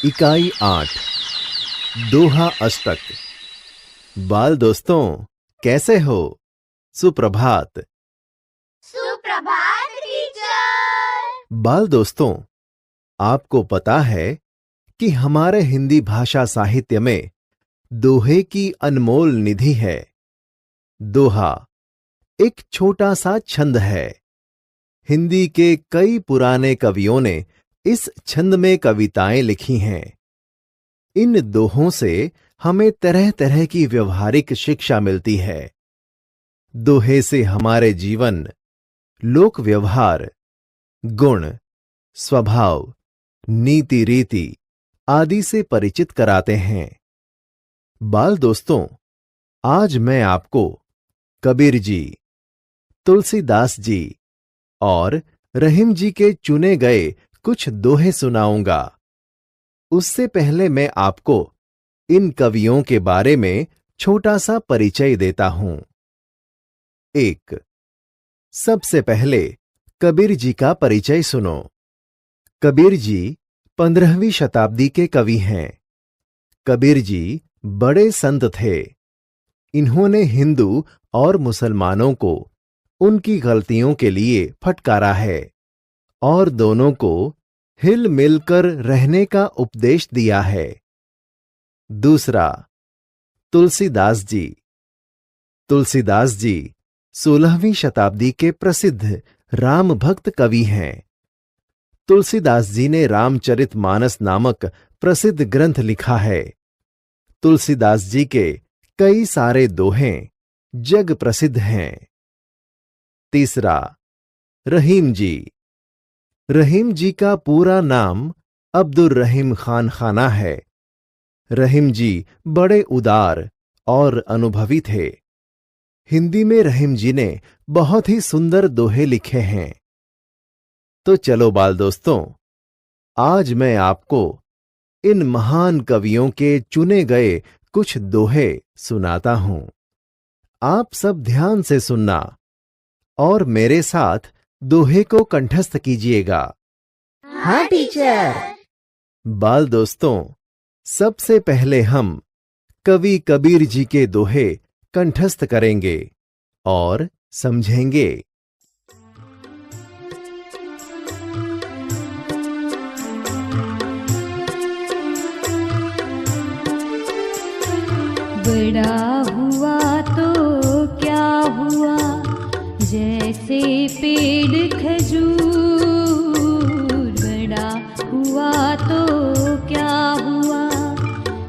इकाई 8 दोहा अष्टक। बाल दोस्तों, कैसे हो? सुप्रभात। सुप्रभात टीचर। बाल दोस्तों, आपको पता है कि हमारे हिंदी भाषा साहित्य में दोहे की अनमोल निधि है। दोहा एक छोटा सा छंद है। हिंदी के कई पुराने कवियों ने इस छंद में कविताएं लिखी हैं। इन दोहों से हमें तरह तरह की व्यवहारिक शिक्षा मिलती है। दोहे से हमारे जीवन, लोक व्यवहार, गुण, स्वभाव, नीति रीति आदि से परिचित कराते हैं। बाल दोस्तों, आज मैं आपको कबीर जी, तुलसीदास जी और रहीम जी के चुने गए कुछ दोहे सुनाऊंगा। उससे पहले मैं आपको इन कवियों के बारे में छोटा सा परिचय देता हूं। 1. सबसे पहले कबीर जी का परिचय सुनो। कबीर जी 15वीं शताब्दी के कवि हैं। कबीर जी बड़े संत थे। इन्होंने हिंदू और मुसलमानों को उनकी गलतियों के लिए फटकारा है और दोनों को हिल मिलकर रहने का उपदेश दिया है। दूसरा, तुलसीदास जी। तुलसीदास जी 16वीं शताब्दी के प्रसिद्ध राम भक्त कवि हैं। तुलसीदास जी ने रामचरितमानस नामक प्रसिद्ध ग्रंथ लिखा है। तुलसीदास जी के कई सारे दोहें जग प्रसिद्ध हैं। तीसरा, रहीम जी। रहीम जी का पूरा नाम अब्दुल रहीम खान खाना है। रहीम जी बड़े उदार और अनुभवी थे। हिंदी में रहीम जी ने बहुत ही सुंदर दोहे लिखे हैं। तो चलो बाल दोस्तों, आज मैं आपको इन महान कवियों के चुने गए कुछ दोहे सुनाता हूं। आप सब ध्यान से सुनना और मेरे साथ दोहे को कंठस्थ कीजिएगा। हाँ टीचर। बाल दोस्तों, सबसे पहले हम कवि कबीर जी के दोहे कंठस्थ करेंगे और समझेंगे। बड़ा हुआ तो क्या हुआ, जैसे पेड़ खजूर। बड़ा हुआ तो क्या हुआ,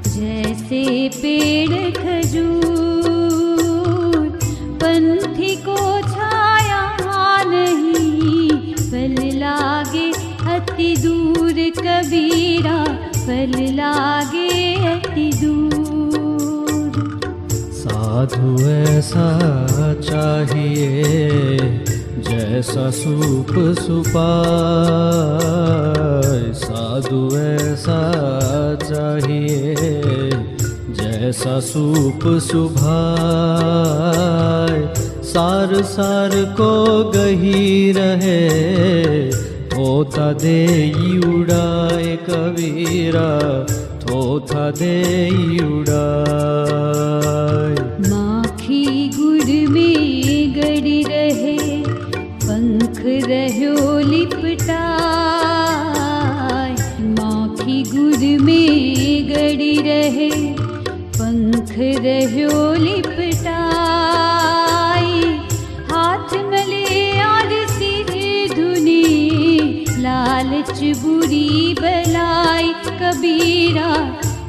जैसे पेड़ खजूर। पंथी को छाया नहीं, फल लागे अति दूर। कबीरा फल लागे अति दूर। साधु ऐसा चाहिए, जैसा सूप सुपाए। साधु ऐसा चाहिए, जैसा सूप सुभाए। सार सार को गही रहे, थोथा देई उड़ाए। कबीरा थोथा देई उड़ाए। माखी गुड़ में गड़ी रहे, पंख रहो लिपटाए। माखी गुड़ में गड़ी रहे, पंख रहो लिपटाए। हाथ मले और सिर धुने, लालच बुरी बलाई। कबीरा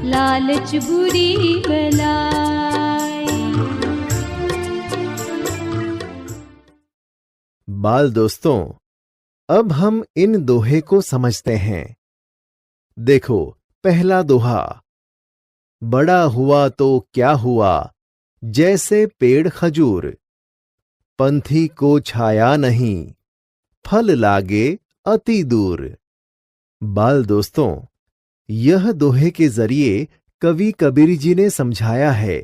लालच बुरी बलाई। बाल दोस्तों, अब हम इन दोहे को समझते हैं। देखो, पहला दोहा। बड़ा हुआ तो क्या हुआ, जैसे पेड़ खजूर। पंथी को छाया नहीं, फल लागे अति दूर। बाल दोस्तों, यह दोहे के जरिए कवि कबीर जी ने समझाया है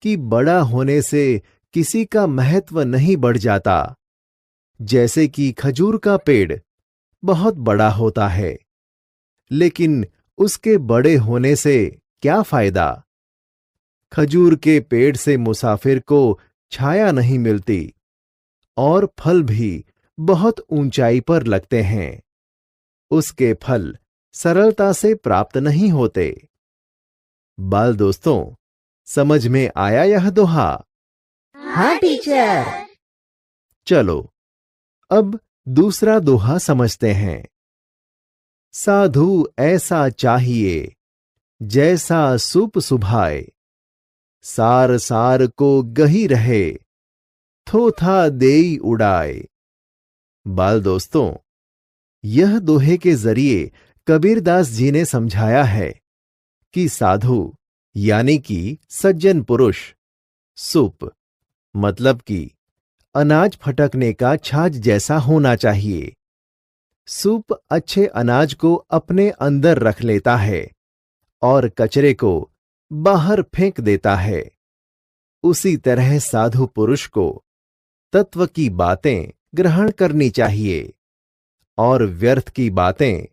कि बड़ा होने से किसी का महत्व नहीं बढ़ जाता। जैसे कि खजूर का पेड़ बहुत बड़ा होता है, लेकिन उसके बड़े होने से क्या फायदा? खजूर के पेड़ से मुसाफिर को छाया नहीं मिलती और फल भी बहुत ऊंचाई पर लगते हैं। उसके फल सरलता से प्राप्त नहीं होते। बाल दोस्तों, समझ में आया यह दोहा? हाँ टीचर। चलो अब दूसरा दोहा समझते हैं। साधु ऐसा चाहिए जैसा सुप सुभाए, सार सार को गही रहे, थोथा देई उड़ाए। बाल दोस्तों, यह दोहे के जरिए कबीरदास जी ने समझाया है कि साधु यानी कि सज्जन पुरुष सुप मतलब कि अनाज फटकने का छाछ जैसा होना चाहिए। सूप अच्छे अनाज को अपने अंदर रख लेता है और कचरे को बाहर फेंक देता है। उसी तरह साधु पुरुष को तत्व की बातें ग्रहण करनी चाहिए और व्यर्थ की बातें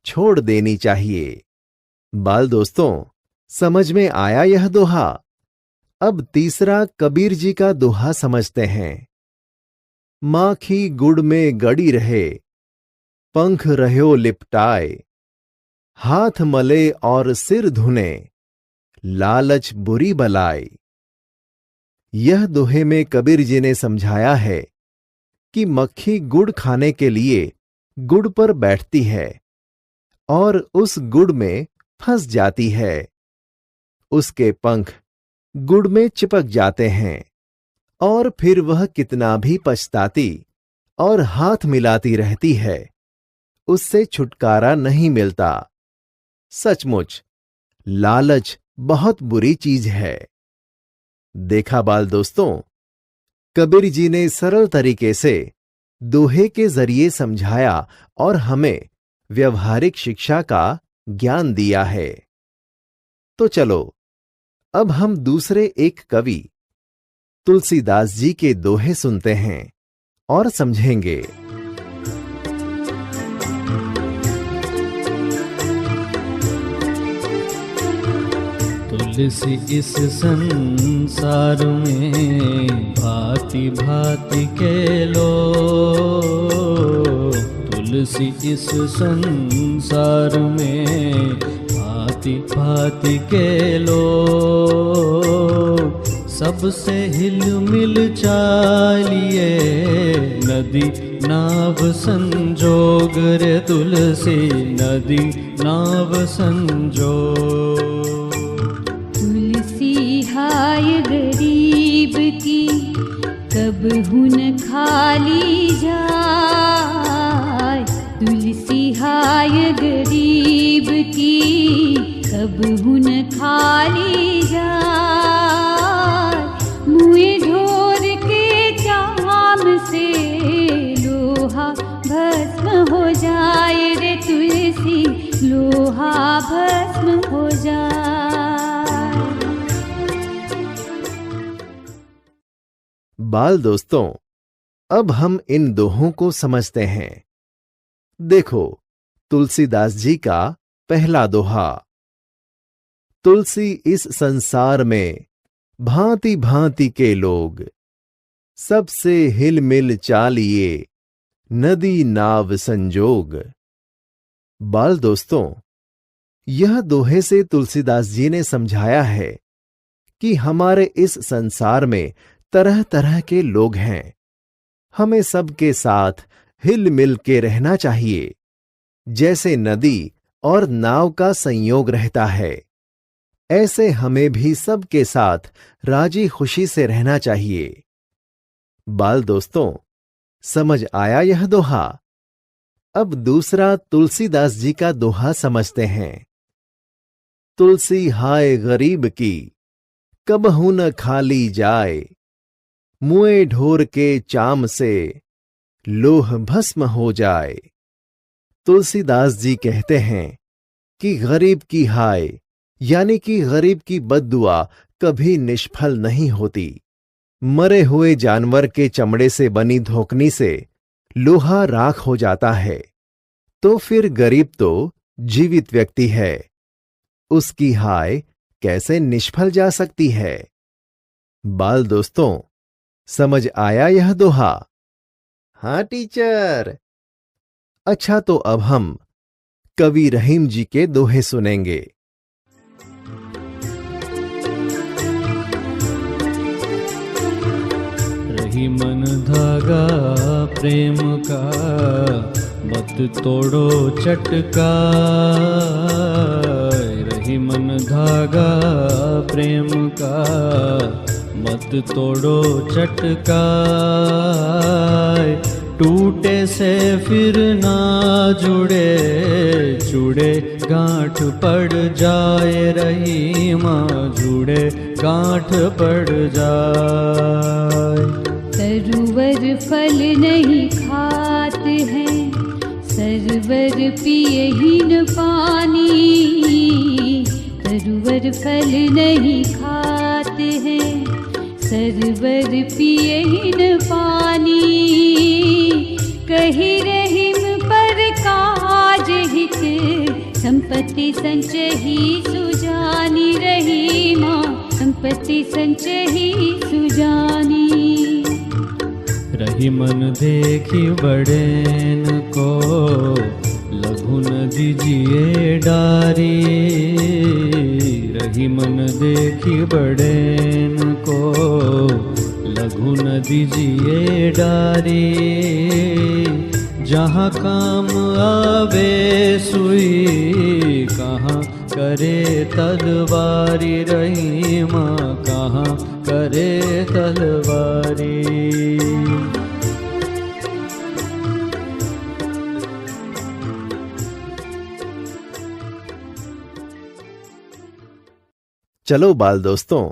छोड़ देनी चाहिए। बाल दोस्तों, समझ में आया यह दोहा? अब तीसरा कबीर जी का दोहा समझते हैं। माखी गुड़ में गड़ी रहे, पंख रह्यो लिपटाए, हाथ मले और सिर धुने, लालच बुरी बलाई। यह दोहे में कबीर जी ने समझाया है कि मक्खी गुड़ खाने के लिए गुड़ पर बैठती है और उस गुड़ में फंस जाती है। उसके पंख गुड़ में चिपक जाते हैं और फिर वह कितना भी पछताती और हाथ मिलाती रहती है, उससे छुटकारा नहीं मिलता। सचमुच लालच बहुत बुरी चीज है। देखा बाल दोस्तों, कबीर जी ने सरल तरीके से दोहे के जरिए समझाया और हमें व्यवहारिक शिक्षा का ज्ञान दिया है। तो चलो अब हम दूसरे एक कवि तुलसीदास जी के दोहे सुनते हैं और समझेंगे। तुलसी इस संसार में भांति भांति के लोग, तुलसी इस संसार में भांति भांति के लोग, सबसे हिल मिल चालिए नदी नाव संजोग रे तुलसी नदी नाव संजोग। तुलसी हाय गरीब की कब हुन खाली जाय, तुलसी हाय गरीब की कब हुन खाली जाय। मुँह ढोर के चाम से लोहा भस्म हो जाए रे तुलसी लोहा भस्म हो जाए। बाल दोस्तों, अब हम इन दोहों को समझते हैं। देखो तुलसीदास जी का पहला दोहा। तुलसी इस संसार में भांति भांति के लोग, सबसे हिल मिल चालिए नदी नाव संजोग। बाल दोस्तों, यह दोहे से तुलसीदास जी ने समझाया है कि हमारे इस संसार में तरह तरह के लोग हैं। हमें सबके साथ हिल मिल के रहना चाहिए, जैसे नदी और नाव का संयोग रहता है, ऐसे हमें भी सबके साथ राजी खुशी से रहना चाहिए। बाल दोस्तों, समझ आया यह दोहा? अब दूसरा तुलसीदास जी का दोहा समझते हैं। तुलसी हाय गरीब की कबहू न खाली जाए, मुए ढोर के चाम से लोह भस्म हो जाए। तुलसीदास जी कहते हैं कि गरीब की हाय यानी कि गरीब की बद्दुआ कभी निष्फल नहीं होती। मरे हुए जानवर के चमड़े से बनी धोकनी से लोहा राख हो जाता है, तो फिर गरीब तो जीवित व्यक्ति है, उसकी हाय कैसे निष्फल जा सकती है। बाल दोस्तों, समझ आया यह दोहा? हाँ टीचर। अच्छा, तो अब हम कवि रहीम जी के दोहे सुनेंगे। रही मन धागा प्रेम का, मत तोड़ो चटका। रही मन धागा प्रेम का, मत तोड़ो चटका। टूटे से फिर ना जुड़े, जुड़े गांठ पड़ जाए। रहीमा जुड़े गांठ पड़ जाए। तरुवर फल नहीं खात हैं, सरवर पिए ही न पानी। तरुवर फल नहीं खात हैं, सरवर पिए ही न पानी। कही रहीम पर काज हित, संपत्ति संचही सुजानी। रहीमा संपत्ति संचही सुजानी। रही मन देखी बड़ेन को, लघु न दीजिए डारी। रही मन देखी बड़ेन को, लघु न दीजिए डारी। जहाँ काम आवे सुई, कहाँ करे तलवारी। रहीमा कहाँ करे तलवारी। चलो बाल दोस्तों,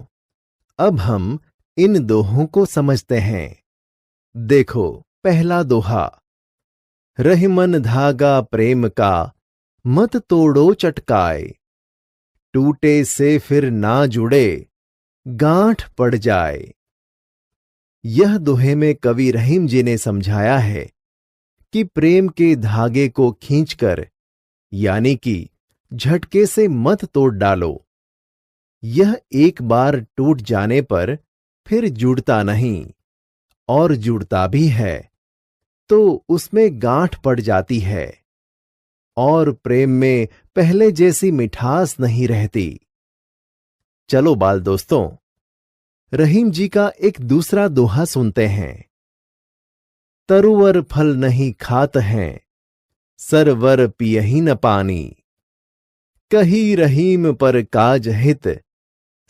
अब हम इन दोहों को समझते हैं। देखो, पहला दोहा। रही मन धागा प्रेम का, मत तोड़ो चटकाए। टूटे से फिर ना जुड़े, गांठ पड़ जाए। यह दोहे में कवि रहीम जी ने समझाया है कि प्रेम के धागे को खींचकर, यानी कि झटके से मत तोड़ डालो। यह एक बार टूट जाने पर फिर जुड़ता नहीं, और जुड़ता भी है तो उसमें गांठ पड़ जाती है, और प्रेम में पहले जैसी मिठास नहीं रहती। चलो बाल दोस्तों, रहीम जी का एक दूसरा दोहा सुनते हैं। तरुवर फल नहीं खात हैं, सरवर पियहि न पानी। कही रहीम पर काज हित,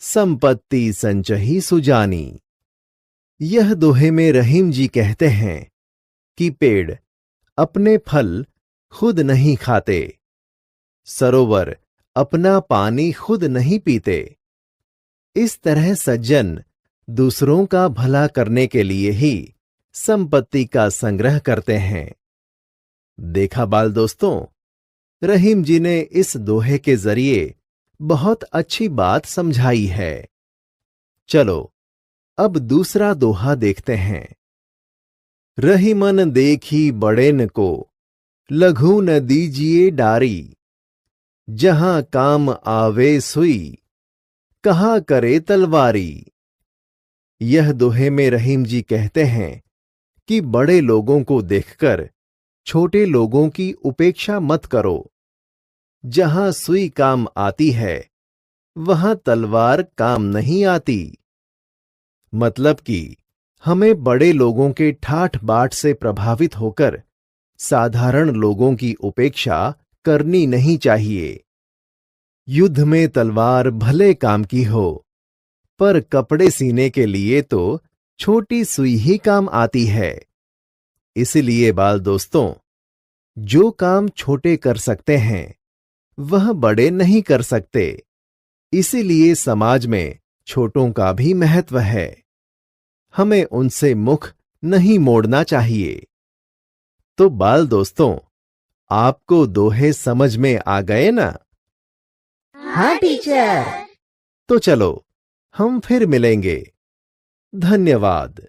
संपत्ति संचही सुजानी। यह दोहे में रहीम जी कहते हैं कि पेड़ अपने फल खुद नहीं खाते, सरोवर अपना पानी खुद नहीं पीते। इस तरह सज्जन दूसरों का भला करने के लिए ही संपत्ति का संग्रह करते हैं। देखा बाल दोस्तों, रहीम जी ने इस दोहे के जरिए बहुत अच्छी बात समझाई है। चलो अब दूसरा दोहा देखते हैं। रही मन देखी बड़ेन को, लघु न दीजिए डारी। जहां काम आवे सुई, कहा करे तलवारी। यह दोहे में रहीम जी कहते हैं कि बड़े लोगों को देखकर छोटे लोगों की उपेक्षा मत करो। जहां सुई काम आती है, वहां तलवार काम नहीं आती। मतलब कि हमें बड़े लोगों के ठाठ बाट से प्रभावित होकर साधारण लोगों की उपेक्षा करनी नहीं चाहिए। युद्ध में तलवार भले काम की हो, पर कपड़े सीने के लिए तो छोटी सुई ही काम आती है। इसलिए बाल दोस्तों, जो काम छोटे कर सकते हैं वह बड़े नहीं कर सकते। इसीलिए समाज में छोटों का भी महत्व है। हमें उनसे मुख नहीं मोड़ना चाहिए। तो बाल दोस्तों, आपको दोहे समझ में आ गए ना? हाँ टीचर। तो चलो हम फिर मिलेंगे। धन्यवाद।